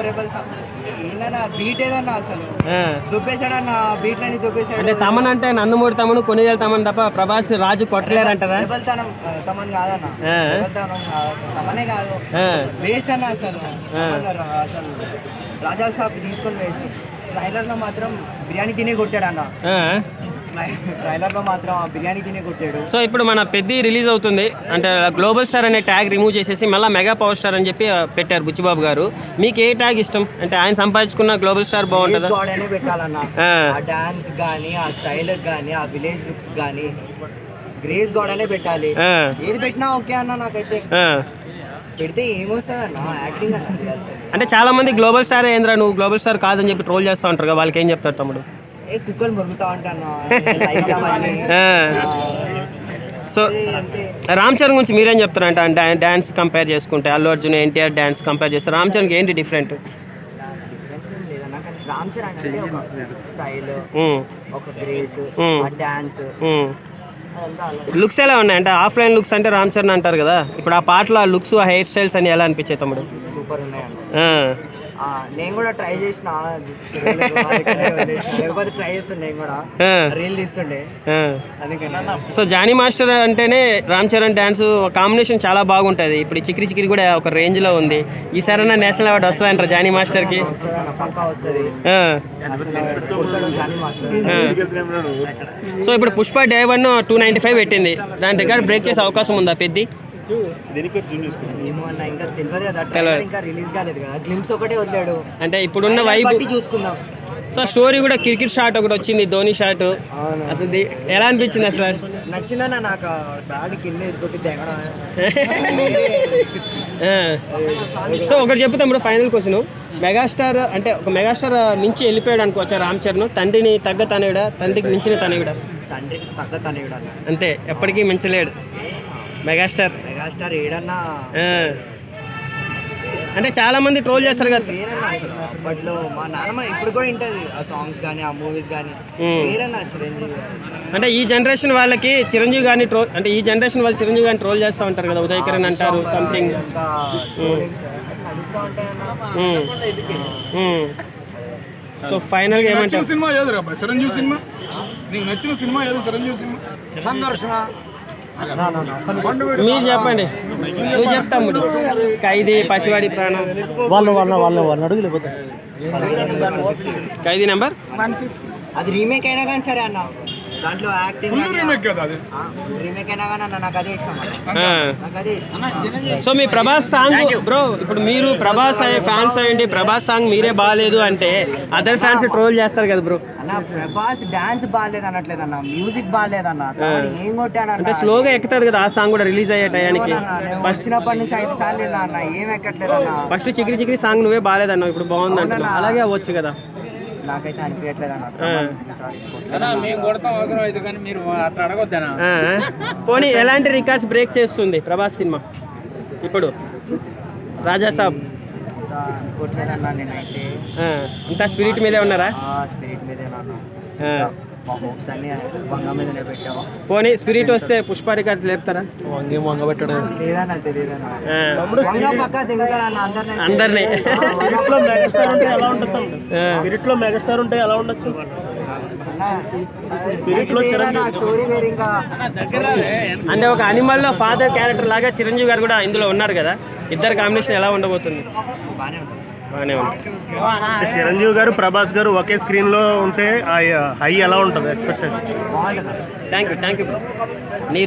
Rebel song ఏంటన్నా beat ఏదన్నా అసలు దుబ్బేశాడన్న బీట్లని దుబ్బేశాడు. అంటే తమన్ అంటే నందమూరి తమను కొనిదేలు తమన్ తప్ప ప్రభాస్ రాజు కొట్టలేరంటారా? రెబల్ తమన్ కాదన్న, రెబల్ తనం కాదు అసలు, తమనే కాదు, వేస్ట్ అన్న అసలు. అసలు రాజా సాబ్ తీసుకొని వేస్ట్. ట్రైలర్లో మాత్రం బిర్యానీ తినే కొట్టాడన్న, ట్రైలర్లో మాత్రం బిర్యానీ తినే కొట్టాడు. సో ఇప్పుడు మన పెద్ద రిలీజ్ అవుతుంది అంటే గ్లోబల్ స్టార్ అనే ట్యాగ్ రిమూవ్ చేసేసి మళ్ళీ మెగా పవర్ స్టార్ అని చెప్పి పెట్టారు బుచ్చిబాబు గారు. మీకు ఏ ట్యాగ్ ఇష్టం? అంటే ఆయన సంపాదించుకున్న గ్లోబల్ స్టార్ బాగుంటుంది అనే పెట్టాలన్న. ఆ డాన్స్ కానీ, ఆ స్టైల్ కానీ, ఆ విలేజ్ లుక్స్ కానీ గ్రేస్ గాడ్ అనే పెట్టాలి. ఏది పెట్టినా ఓకే అన్న. నాకైతే పెడితే ఏమొస్తుంది అన్న, యాక్టింగ్ అన్న. అంటే చాలా మంది గ్లోబల్ స్టార్ ఏంద్రా నువ్వు గ్లోబల్ స్టార్ కాదని చెప్పి ట్రోల్ చేస్తూ ఉంటారు కదా, వాళ్ళకి ఏం చెప్తారు తమ్ముడు? కుక్కలు మురుగుతా ఉంటాను. సో రామ్ చరణ్ గురించి మీరేం చెప్తారు? అంటే డాన్స్ కంపేర్ చేసుకుంటే అల్లు అర్జున్ ఎన్టీఆర్ డాన్స్ కంపేర్ చేస్తారు, రామ్ చరణ్కి ఏంటి డిఫరెంట్? డిఫరెన్స్ ఏం లేదన్నా, కానీ రామ్ చరణ్ అంటే ఒక స్టైల్, ఒక గ్రేస్, డాన్స్, లుక్స్ ఎలా ఉన్నాయి? అంటే ఆఫ్లైన్ లుక్స్ అంటే రామ్ చరణ్ అంటారు కదా, ఇప్పుడు ఆ పాటలో ఆ లుక్స్ ఆ హెయిర్ స్టైల్స్ అని ఎలా అనిపించాయి తమ్ముడు? సూపర్ ఉన్నాయండి. నేను కూడా ట్రై చేసిన, లేకపోతే ట్రై చేస్తుండే, నేను కూడా రీల్ తీస్తుండే. సో జానీ మాస్టర్ అంటేనే రామ్ చరణ్ డాన్స్ కాంబినేషన్ చాలా బాగుంటుంది. ఇప్పుడు చిక్కిరి చిక్కిరి కూడా ఒక రేంజ్ లో ఉంది. ఈసారి నేషనల్ అవార్డు వస్తుంది అంటారు జానీ మాస్టర్ కి? పక్కా వస్తుంది. సో ఇప్పుడు పుష్ప డే 1 295 పెట్టింది, దాని రికార్డ్ బ్రేక్ చేసే అవకాశం ఉందా పెద్ద? అంటే ఇప్పుడున్న వైబ్ చూసుకుందాం. సో స్టోరీ కూడా క్రికెట్ షాట్ ఒకటి వచ్చింది, ధోని షాట్. అసలు ఎలా అనిపించింది అసలు? నచ్చిందన్న నాకు. బ్యాడ్ కింద వేసుకొట్టి సో ఒకటి చెప్తాం ఇప్పుడు ఫైనల్ క్వశ్చన్, మెగాస్టార్ అంటే ఒక మెగాస్టార్ మించి వెళ్ళిపోయాడు అనుకోవచ్చా రామ్ చరణ్? తండ్రిని తగ్గ తనయుడా, తండ్రికి మించిన తనయుడా? తండ్రికి తగ్గ తనయుడా అంతే, ఎప్పటికీ మించలేడు మెగాస్టార్. మెగాస్టార్ ఏడన్నా అంటే చాలా మంది ట్రోల్ చేస్తారు కదా. వేరన్నా అసలు అప్పట్లో మా నాన్నమ్మ ఇప్పుడు కూడా వింటది ఆ సాంగ్స్ కానీ, ఆ మూవీస్ కానీ. వేరన్నా చిరంజీవి గారు. అంటే ఈ జనరేషన్ వాళ్ళకి చిరంజీవి గారిని ట్రోల్, అంటే ఈ జనరేషన్ వాళ్ళు చిరంజీవి గారిని ట్రోల్ చేస్తూ ఉంటారు కదా, ఉదయకరణ్ అంటారు సంథింగ్. నడుస్తూ ఉంటాయి. సో ఫైనల్ గా ఏమంటారు? సినిమా ఏది రా చిరంజీవి సినిమా? నీకు నచ్చిన సినిమా ఏదో చిరంజీవి సినిమా? సందర్శన. మీరు చెప్పండి, నువ్వు చెప్తాము. ఖైదీ, పసివాడి ప్రాణం, వాళ్ళు అడుగులేకపోతే ఖైదీ నెంబర్ 150. అది రీమేక్ అయినా కానీ సరే అన్న, దాంట్లో యాక్టింగ్ రీమేక్ అయినా కానీ అన్న నాకు అదే ఇష్టం, నాకు అదే ఇష్టం. సో మీ ప్రభాస్ సాంగ్ బ్రో, ఇప్పుడు మీరు ప్రభాస్ ఫ్యాన్స్ అయ్యండి, ప్రభాస్ సాంగ్ మీరే బాగాలేదు అంటే అదర్ ఫ్యాన్స్ ట్రోల్ చేస్తారు కదా బ్రో. అన్న ప్రభాస్ డాన్స్ బాగాలేదు అనట్లేదు అన్న, మ్యూజిక్ బాగాలేదన్న, ఏం కొట్టాడు అంటే స్లోగా ఎక్కుతుంది కదా ఆ సాంగ్ కూడా రిలీజ్ అయ్యే టయానికి. వచ్చినప్పటి నుంచి 5 సార్లు అన్న, ఏం ఎక్కట్లేదు అన్న. ఫస్ట్ చిక్కిరి చిక్కిరి సాంగ్ నువ్వే బాగాలేదన్న, ఇప్పుడు బాగుంది అంటున్నా, అలాగే అవ్వచ్చు కదా. నాకైతే అనిపించట్లేదు అన్న. పోనీ ఎలాంటి రికార్డ్స్ బ్రేక్ చేస్తుంది ప్రభాస్ సినిమా ఇప్పుడు? రాజా సాబ్ అనుకోవట్లేదన్నా నేనైతే. అంతా స్పిరిట్ మీదే ఉన్నారా? స్పిరిట్ మీదే మా హోప్స్ అన్ని వంగ మీదనే పెట్టావా. పోనీ స్పిరిట్ వస్తే పుష్ప రికార్డ్స్ లేపుతారా? వంగ పెట్టడం లేదన్నా, తెలియదన్నా. వంగ పక్కా దిగుతాడన్న అందరినీ. స్పిరిట్ లో మెగాస్టార్ ఉంటే ఎలా ఉండొచ్చు? స్టోరీ వేరు. ఇంకా అంటే ఒక అనిమల్ లో ఫాదర్ క్యారెక్టర్ లాగా చిరంజీవి గారు కూడా ఇందులో ఉన్నారు కదా, ఇద్దరు కాంబినేషన్ ఎలా ఉండబోతుంది? బాగానే ఉంటుంది. బాగానే ఉంటుంది. చిరంజీవి గారు ప్రభాస్ గారు ఒకే స్క్రీన్ లో ఉంటే హై ఎలా ఉంటుంది ఎక్స్పెక్టేషన్? బాగుంటుంది. Thank you bro. నీ